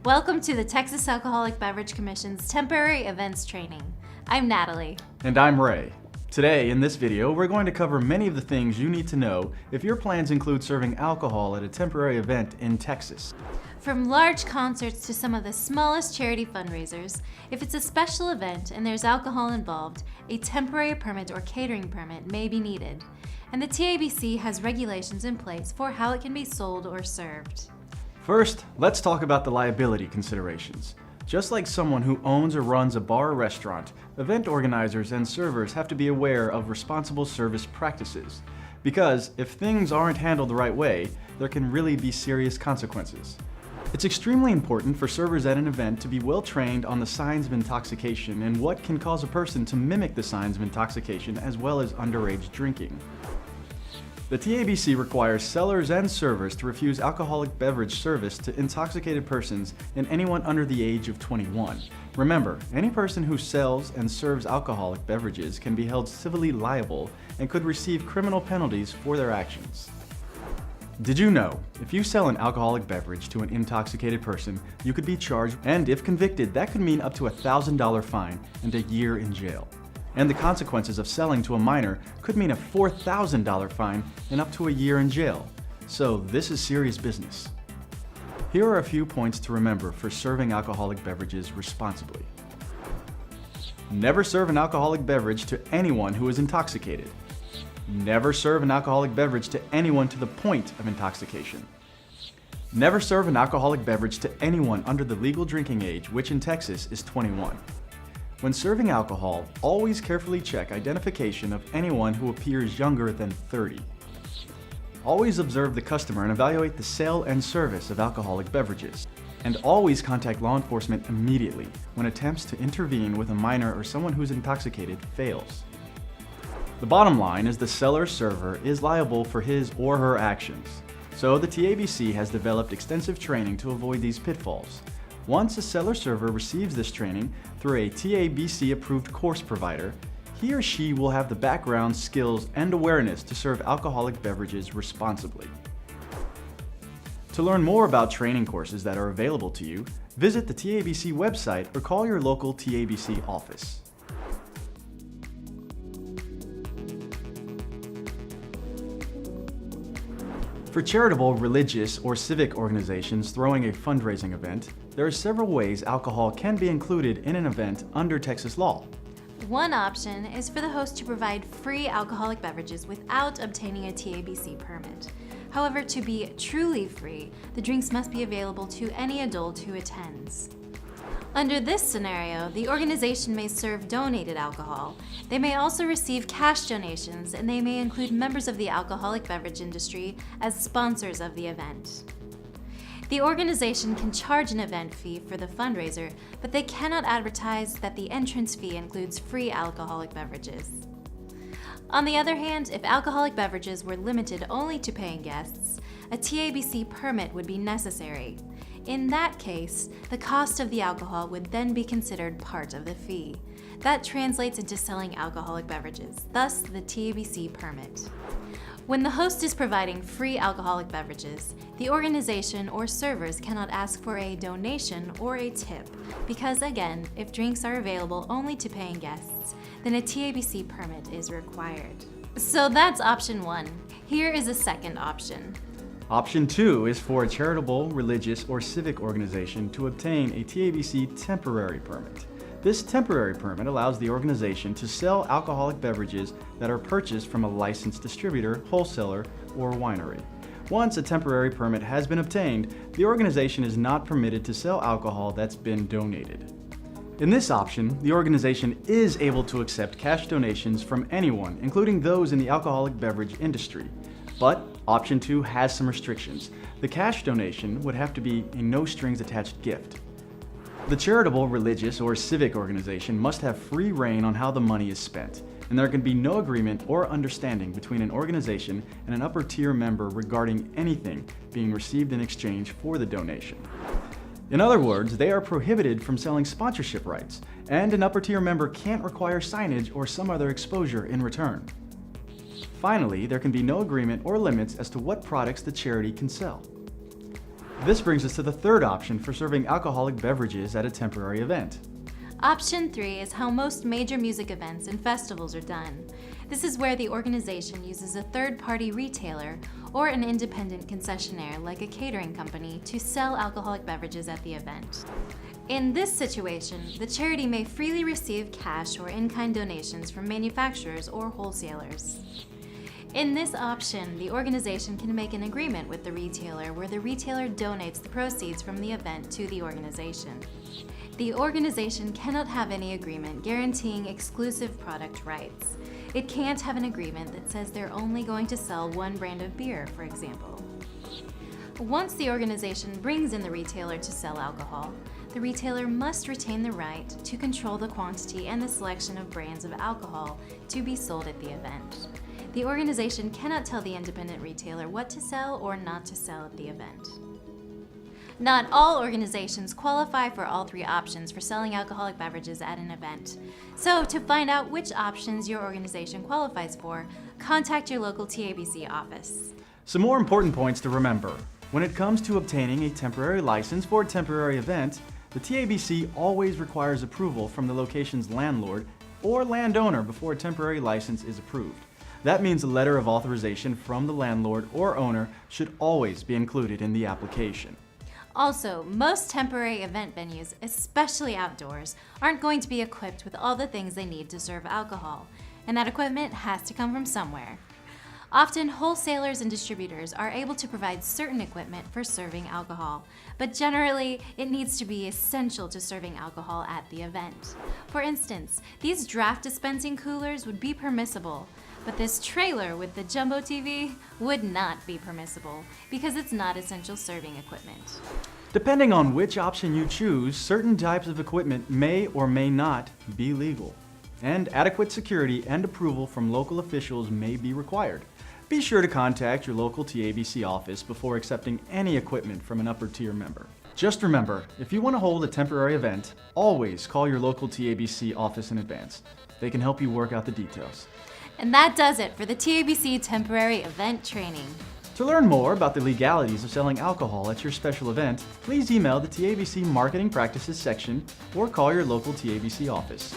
Welcome to the Texas Alcoholic Beverage Commission's Temporary Events Training. I'm Natalie. And I'm Ray. Today, in this video, we're going to cover many of the things you need to know if your plans include serving alcohol at a temporary event in Texas. From large concerts to some of the smallest charity fundraisers, if it's a special event and there's alcohol involved, a temporary permit or catering permit may be needed. And the TABC has regulations in place for how it can be sold or served. First, let's talk about the liability considerations. Just like someone who owns or runs a bar or restaurant, event organizers and servers have to be aware of responsible service practices. Because if things aren't handled the right way, there can really be serious consequences. It's extremely important for servers at an event to be well trained on the signs of intoxication and what can cause a person to mimic the signs of intoxication as well as underage drinking. The TABC requires sellers and servers to refuse alcoholic beverage service to intoxicated persons and anyone under the age of 21. Remember, any person who sells and serves alcoholic beverages can be held civilly liable and could receive criminal penalties for their actions. Did you know, if you sell an alcoholic beverage to an intoxicated person, you could be charged, and if convicted, that could mean up to a $1,000 fine and a year in jail. And the consequences of selling to a minor could mean a $4,000 fine and up to a year in jail. So this is serious business. Here are a few points to remember for serving alcoholic beverages responsibly. Never serve an alcoholic beverage to anyone who is intoxicated. Never serve an alcoholic beverage to anyone to the point of intoxication. Never serve an alcoholic beverage to anyone under the legal drinking age, which in Texas is 21. When serving alcohol, always carefully check identification of anyone who appears younger than 30. Always observe the customer and evaluate the sale and service of alcoholic beverages. And always contact law enforcement immediately when attempts to intervene with a minor or someone who's intoxicated fails. The bottom line is the seller-server is liable for his or her actions. So the TABC has developed extensive training to avoid these pitfalls. Once a seller-server receives this training through a TABC-approved course provider, he or she will have the background, skills, and awareness to serve alcoholic beverages responsibly. To learn more about training courses that are available to you, visit the TABC website or call your local TABC office. For charitable, religious, or civic organizations throwing a fundraising event, there are several ways alcohol can be included in an event under Texas law. One option is for the host to provide free alcoholic beverages without obtaining a TABC permit. However, to be truly free, the drinks must be available to any adult who attends. Under this scenario, the organization may serve donated alcohol. They may also receive cash donations, and they may include members of the alcoholic beverage industry as sponsors of the event. The organization can charge an event fee for the fundraiser, but they cannot advertise that the entrance fee includes free alcoholic beverages. On the other hand, if alcoholic beverages were limited only to paying guests, a TABC permit would be necessary. In that case, the cost of the alcohol would then be considered part of the fee. That translates into selling alcoholic beverages, thus the TABC permit. When the host is providing free alcoholic beverages, the organization or servers cannot ask for a donation or a tip because, again, if drinks are available only to paying guests, then a TABC permit is required. So that's option one. Here is a second option. Option 2 is for a charitable, religious, or civic organization to obtain a TABC temporary permit. This temporary permit allows the organization to sell alcoholic beverages that are purchased from a licensed distributor, wholesaler, or winery. Once a temporary permit has been obtained, the organization is not permitted to sell alcohol that's been donated. In this option, the organization is able to accept cash donations from anyone, including those in the alcoholic beverage industry. But option 2 has some restrictions. The cash donation would have to be a no-strings-attached gift. The charitable, religious, or civic organization must have free rein on how the money is spent, and there can be no agreement or understanding between an organization and an upper-tier member regarding anything being received in exchange for the donation. In other words, they are prohibited from selling sponsorship rights, and an upper-tier member can't require signage or some other exposure in return. Finally, there can be no agreement or limits as to what products the charity can sell. This brings us to the third option for serving alcoholic beverages at a temporary event. Option 3 is how most major music events and festivals are done. This is where the organization uses a third-party retailer or an independent concessionaire like a catering company to sell alcoholic beverages at the event. In this situation, the charity may freely receive cash or in-kind donations from manufacturers or wholesalers. In this option, the organization can make an agreement with the retailer where the retailer donates the proceeds from the event to the organization. The organization cannot have any agreement guaranteeing exclusive product rights. It can't have an agreement that says they're only going to sell one brand of beer, for example. Once the organization brings in the retailer to sell alcohol, the retailer must retain the right to control the quantity and the selection of brands of alcohol to be sold at the event. The organization cannot tell the independent retailer what to sell or not to sell at the event. Not all organizations qualify for all three options for selling alcoholic beverages at an event. So, to find out which options your organization qualifies for, contact your local TABC office. Some more important points to remember. When it comes to obtaining a temporary license for a temporary event, the TABC always requires approval from the location's landlord or landowner before a temporary license is approved. That means a letter of authorization from the landlord or owner should always be included in the application. Also, most temporary event venues, especially outdoors, aren't going to be equipped with all the things they need to serve alcohol, and that equipment has to come from somewhere. Often, wholesalers and distributors are able to provide certain equipment for serving alcohol, but generally, it needs to be essential to serving alcohol at the event. For instance, these draft dispensing coolers would be permissible, but this trailer with the jumbo TV would not be permissible because it's not essential serving equipment. Depending on which option you choose, certain types of equipment may or may not be legal, and adequate security and approval from local officials may be required. Be sure to contact your local TABC office before accepting any equipment from an upper tier member. Just remember, if you want to hold a temporary event, always call your local TABC office in advance. They can help you work out the details. And that does it for the TABC Temporary Event Training. To learn more about the legalities of selling alcohol at your special event, please email the TABC Marketing Practices section or call your local TABC office.